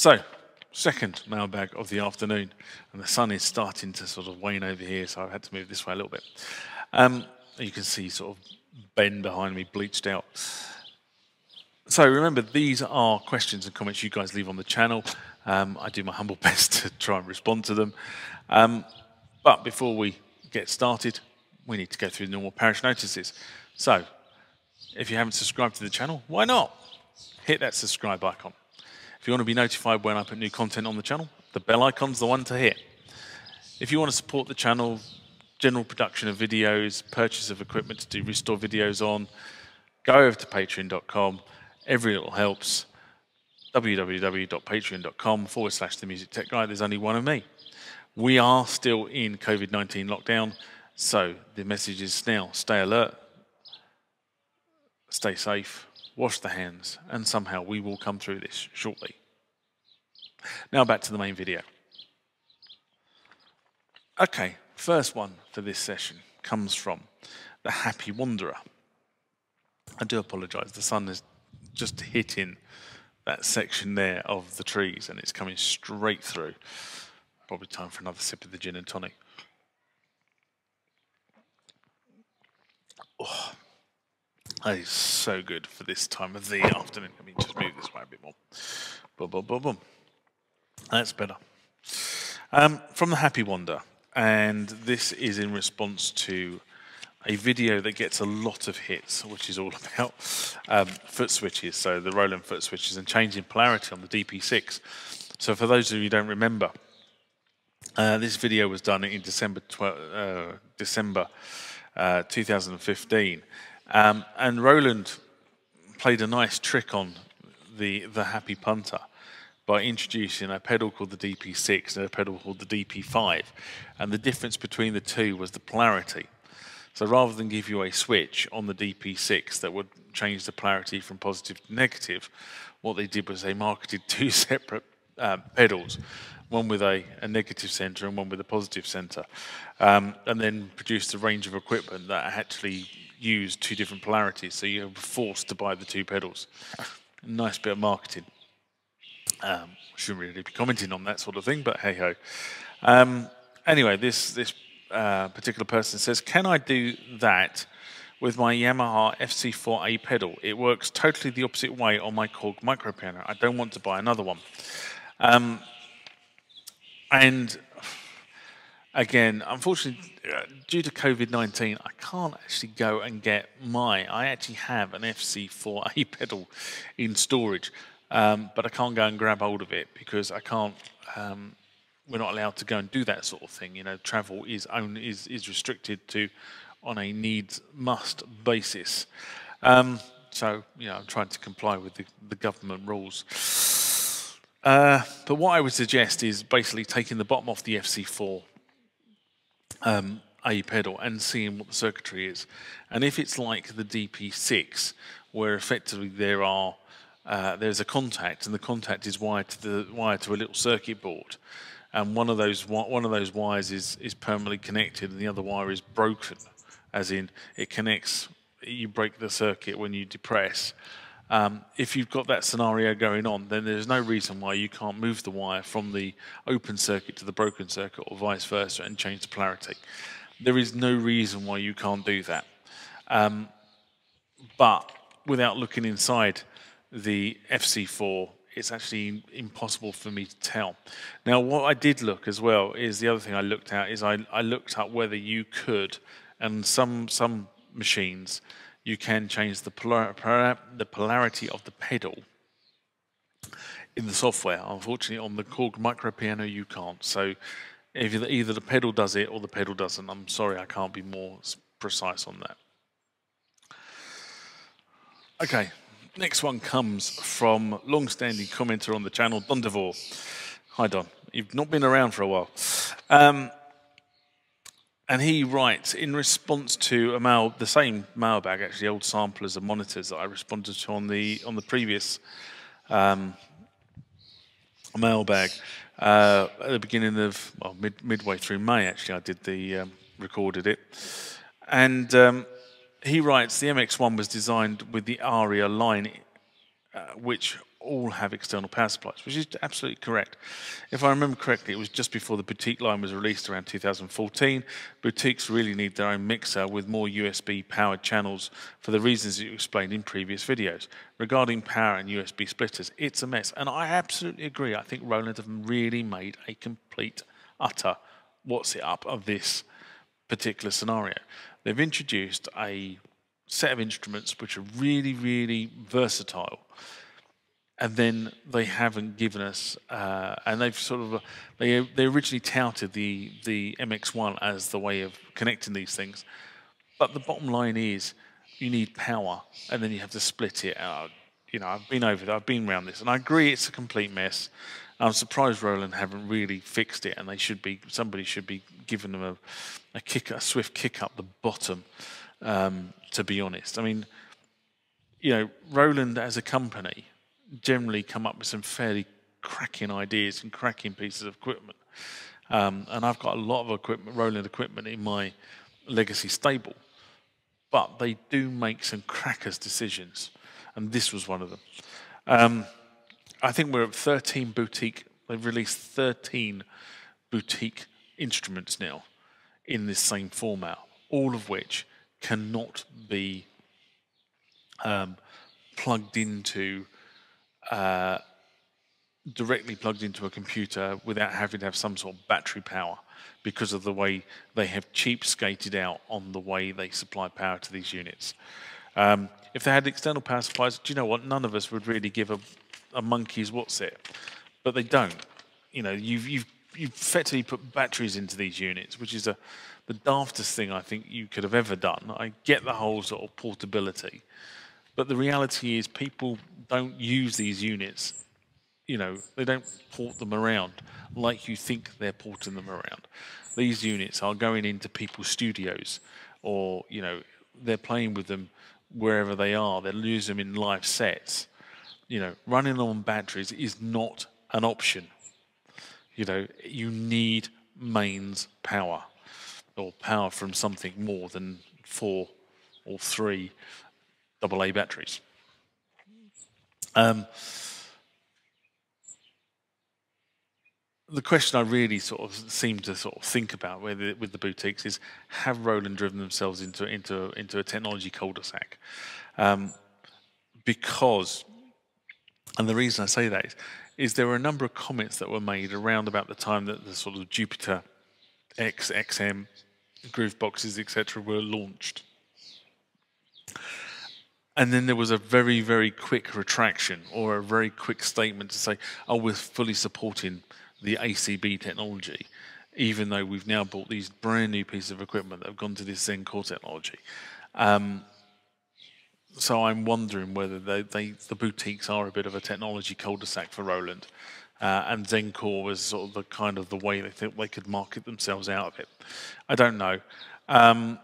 So, second mailbag of the afternoon, and the sun is starting to sort of wane over here, so I've had to move this way a little bit. You can see sort of Ben behind me bleached out. So remember, these are questions and comments you guys leave on the channel. I do my humble best to try and respond to them. But before we get started, we need to go through the normal parish notices. So, if you haven't subscribed to the channel, why not? Hit that subscribe icon. If you want to be notified when I put new content on the channel, the bell icon's the one to hit. If you want to support the channel, general production of videos, purchase of equipment to do restore videos on, go over to patreon.com. Every little helps. www.patreon.com/themusictechguy. There's only one of me. We are still in COVID-19 lockdown, so the message is now stay alert, stay safe, wash the hands, and somehow we will come through this shortly. Now back to the main video. Okay, first one for this session comes from the Happy Wanderer. I do apologise, the sun is just hitting that section there of the trees and it's coming straight through. Probably time for another sip of the gin and tonic. Oh, that is so good for this time of the afternoon. Let me just move this way a bit more. Boom, boom, boom, boom. That's better. From the Happy Wanderer, and this is in response to a video that gets a lot of hits, which is all about foot switches, so the Roland foot switches and changing polarity on the DP6. So for those of you who don't remember, this video was done in December 2015, and Roland played a nice trick on the Happy Punter by introducing a pedal called the DP6 and a pedal called the DP5, and the difference between the two was the polarity. So rather than give you a switch on the DP6 that would change the polarity from positive to negative, what they did was they marketed two separate pedals, one with a negative center and one with a positive center, and then produced a range of equipment that actually used two different polarities, so you were forced to buy the two pedals. Nice bit of marketing. Shouldn't really be commenting on that sort of thing, but hey ho. Anyway, this particular person says, can I do that with my Yamaha FC4A pedal? It works totally the opposite way on my Korg micro piano. I don't want to buy another one. And again, unfortunately, due to COVID-19, I can't actually go and get I actually have an FC4A pedal in storage, but I can't go and grab hold of it because I can't. We're not allowed to go and do that sort of thing. You know, travel is restricted to on a needs-must basis. So, you know, I'm trying to comply with the government rules. But what I would suggest is basically taking the bottom off the FC4 A pedal and seeing what the circuitry is. And if it's like the DP6, where effectively there's a contact, and the contact is wired to a little circuit board, and one of those wires is permanently connected, and the other wire is broken, as in it connects. You break the circuit when you depress. If you've got that scenario going on, then there's no reason why you can't move the wire from the open circuit to the broken circuit, or vice versa, and change the polarity. There is no reason why you can't do that. But without looking inside the FC4, it's actually impossible for me to tell. Now, what I did look as well is the other thing I looked at is I looked up whether you could, and some machines, you can change the polarity of the pedal in the software. Unfortunately, on the Korg micro piano, you can't. So either the pedal does it or the pedal doesn't. I'm sorry, I can't be more precise on that. Okay. Next one comes from long-standing commenter on the channel, Don DeVore. Hi, Don. You've not been around for a while. And he writes, in response to the same mailbag, actually, old samplers and monitors that I responded to on the previous mailbag, at the beginning of, well, midway through May, actually, I recorded it. And he writes, the MX-1 was designed with the Aira line, which all have external power supplies, which is absolutely correct. If I remember correctly, it was just before the boutique line was released around 2014. Boutiques really need their own mixer with more USB-powered channels for the reasons you explained in previous videos. Regarding power and USB splitters, it's a mess. And I absolutely agree. I think Roland have really made a complete, utter what's-it-up of this particular scenario. They've introduced a set of instruments which are really, really versatile, and then they haven't given us, and they've sort of, they originally touted the MX-1 as the way of connecting these things, but the bottom line is you need power, and then you have to split it out. You know, I've been over it, I've been around this, and I agree it's a complete mess. I'm surprised Roland haven't really fixed it, and they should be, somebody should be giving them a swift kick up the bottom. To be honest, I mean, you know, Roland as a company generally come up with some fairly cracking ideas and cracking pieces of equipment, and I've got a lot of equipment, Roland equipment, in my legacy stable, but they do make some crackers decisions, and this was one of them. I think we're at 13 boutique. They've released 13 boutique instruments now in this same format, all of which cannot be plugged into, directly plugged into a computer without having to have some sort of battery power, because of the way they have cheapskated out on the way they supply power to these units. If they had external power supplies, do you know what? None of us would really give a monkey's what's it, but they don't. You know, you've effectively put batteries into these units, which is the daftest thing I think you could have ever done. I get the whole sort of portability, but the reality is people don't use these units. You know, they don't port them around like you think they're porting them around. These units are going into people's studios, or, you know, they're playing with them wherever they are. They'll use them in live sets. You know, running them on batteries is not an option. You know, you need mains power, or power from something more than 4 or 3 AA batteries. The question I really sort of seem to sort of think about with the boutiques is, have Roland driven themselves into a technology cul-de-sac? Because, and the reason I say that is there were a number of comments that were made around about the time that the sort of Jupiter X, XM, groove boxes, etc. were launched. And then there was a very, very quick retraction, or a very quick statement to say, oh, we're fully supporting the ACB technology, even though we've now bought these brand new pieces of equipment that have gone to this Zen Core technology. So I'm wondering whether the boutiques are a bit of a technology cul-de-sac for Roland, and Zen Core was sort of the way they think they could market themselves out of it. I don't know. I'm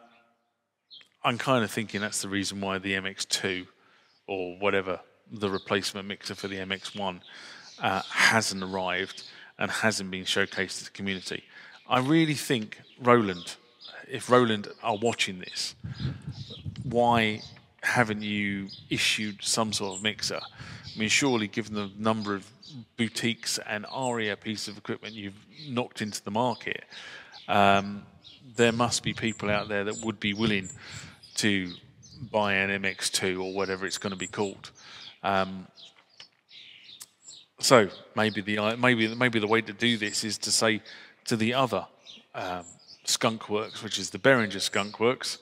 kind of thinking that's the reason why the MX-2, or whatever, the replacement mixer for the MX-1, hasn't arrived and hasn't been showcased to the community. I really think Roland, if Roland are watching this, why haven't you issued some sort of mixer? I mean, surely, given the number of boutiques and Aira pieces of equipment you've knocked into the market, there must be people out there that would be willing to buy an MX-2 or whatever it's going to be called. So maybe the way to do this is to say to the other skunk works, which is the Behringer skunk works,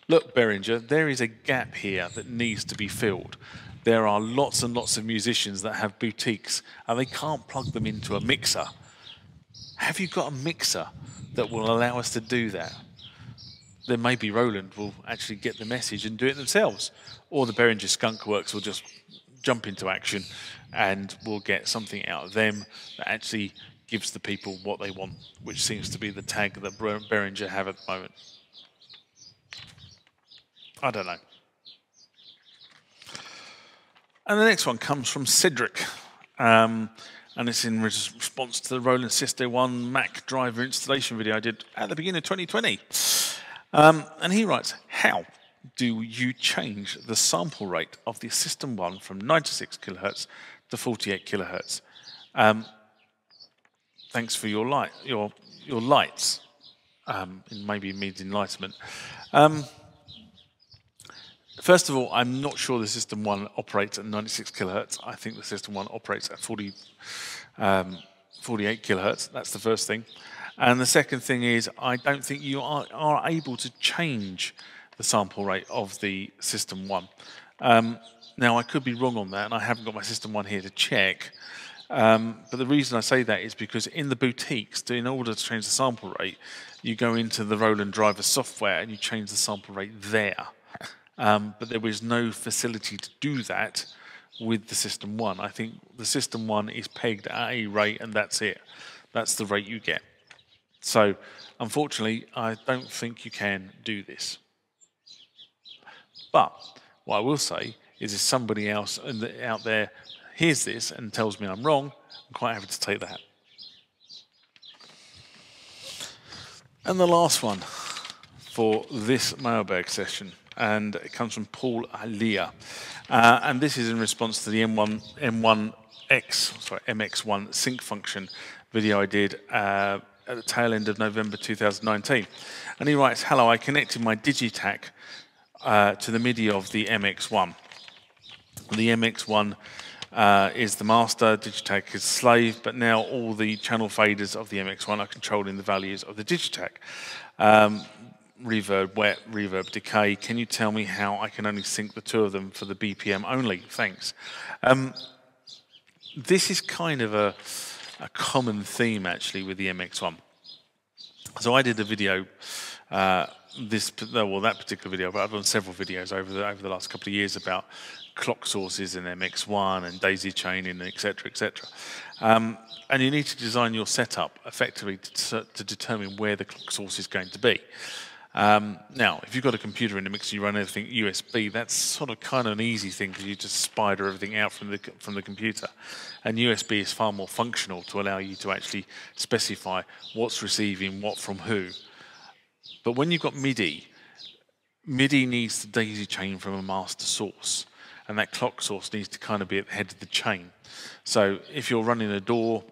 look, Behringer, there is a gap here that needs to be filled. There are lots and lots of musicians that have boutiques and they can't plug them into a mixer. Have you got a mixer that will allow us to do that? Then maybe Roland will actually get the message and do it themselves. Or the Behringer skunk works will just jump into action and we'll get something out of them that actually gives the people what they want, which seems to be the tag that Behringer have at the moment. I don't know. And the next one comes from Cedric, and it's in response to the Roland System-1 Mac driver installation video I did at the beginning of 2020. And he writes, how do you change the sample rate of the System-1 from 96 kHz to 48 kilohertz. Thanks for your lights. Maybe it means enlightenment. First of all, I'm not sure the System-1 operates at 96 kilohertz. I think the System-1 operates at 48 kilohertz. That's the first thing. And the second thing is, I don't think you are able to change the sample rate of the System-1. Now, I could be wrong on that, and I haven't got my System-1 here to check. But the reason I say that is because in the boutiques, in order to change the sample rate, you go into the Roland driver software and you change the sample rate there. But there is no facility to do that with the System-1. I think the System-1 is pegged at a rate and that's it. That's the rate you get. So, unfortunately, I don't think you can do this. But what I will say is if somebody else out there hears this and tells me I'm wrong, I'm quite happy to take that. And the last one for this mailbag session, and it comes from Paul Alia. And this is in response to the MX-1 sync function video I did at the tail end of November 2019. And he writes, "Hello, I connected my Digitakt to the MIDI of the MX-1. The MX-1 is the master, Digitakt is slave, but now all the channel faders of the MX-1 are controlling the values of the Digitakt. Reverb wet, reverb decay. Can you tell me how I can only sync the two of them for the BPM only? Thanks." This is kind of a common theme actually with the MX-1. So I did a video, that particular video, but I've done several videos over the last couple of years about clock sources in MX-1 and daisy chaining, etc., etc. And you need to design your setup effectively to determine where the clock source is going to be. Now, if you've got a computer in the mix and you run everything USB, that's sort of kind of an easy thing because you just spider everything out from the computer. And USB is far more functional to allow you to actually specify what's receiving what from who. But when you've got MIDI, MIDI needs to daisy chain from a master source, and that clock source needs to kind of be at the head of the chain. So if you're running a DAW,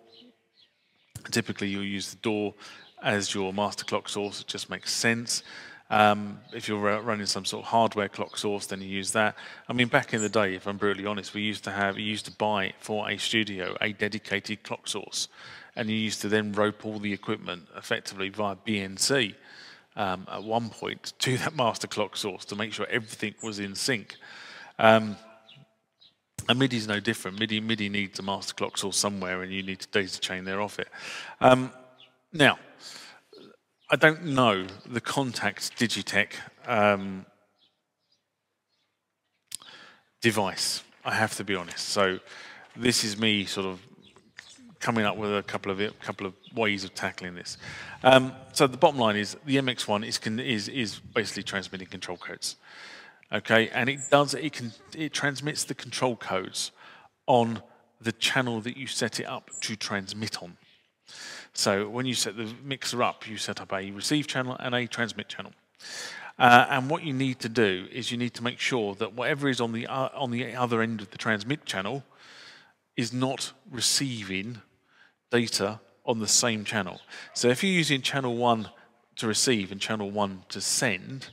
typically you'll use the DAW as your master clock source. It just makes sense. If you're running some sort of hardware clock source, then you use that. I mean, back in the day, if I'm brutally honest, we used to buy for a studio a dedicated clock source, and you used to then rope all the equipment effectively via BNC at one point to that master clock source to make sure everything was in sync. And MIDI is no different. MIDI needs a master clock source somewhere, and you need to daisy chain there off it. Now, I don't know the Contact Digitech device, I have to be honest. So this is me sort of coming up with a couple of ways of tackling this. So the bottom line is the MX-1 is basically transmitting control codes. Okay, and it transmits the control codes on the channel that you set it up to transmit on. So when you set the mixer up, you set up a receive channel and a transmit channel. And what you need to do is you need to make sure that whatever is on the other end of the transmit channel is not receiving data on the same channel. So if you're using channel 1 to receive and channel 1 to send,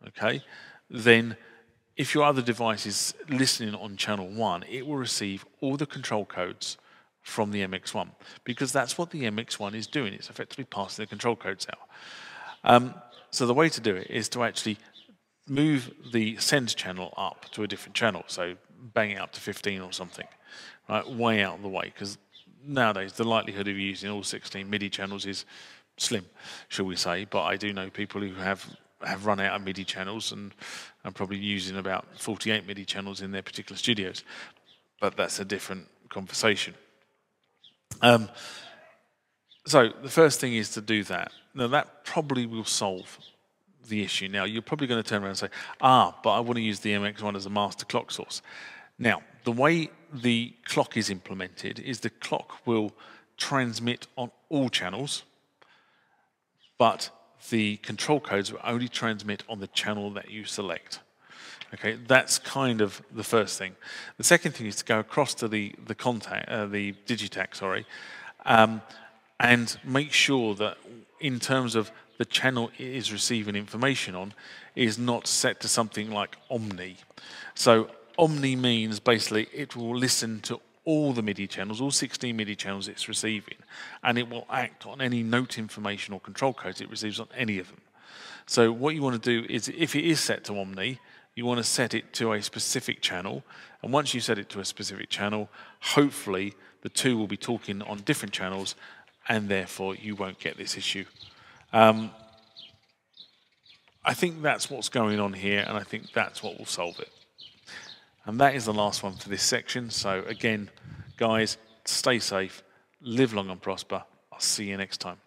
okay, then if your other device is listening on channel 1, it will receive all the control codes from the MX-1, because that's what the MX-1 is doing. It's effectively passing the control codes out. So the way to do it is to actually move the send channel up to a different channel, so bang it up to 15 or something, right, way out of the way, because nowadays the likelihood of using all 16 MIDI channels is slim, shall we say, but I do know people who have run out of MIDI channels and are probably using about 48 MIDI channels in their particular studios, but that's a different conversation. So the first thing is to do that. Now that probably will solve the issue. Now you're probably going to turn around and say, but I want to use the MX-1 as a master clock source. Now the way the clock is implemented is the clock will transmit on all channels, but the control codes will only transmit on the channel that you select. Okay, that's kind of the first thing. The second thing is to go across to the Digitakt, sorry, and make sure that in terms of the channel it is receiving information on is not set to something like Omni. So Omni means basically it will listen to all the MIDI channels, all 16 MIDI channels it's receiving, and it will act on any note information or control codes it receives on any of them. So what you want to do is, if it is set to Omni, you want to set it to a specific channel, and once you set it to a specific channel, hopefully the two will be talking on different channels, and therefore you won't get this issue. I think that's what's going on here, and I think that's what will solve it. And that is the last one for this section. So again, guys, stay safe, live long and prosper. I'll see you next time.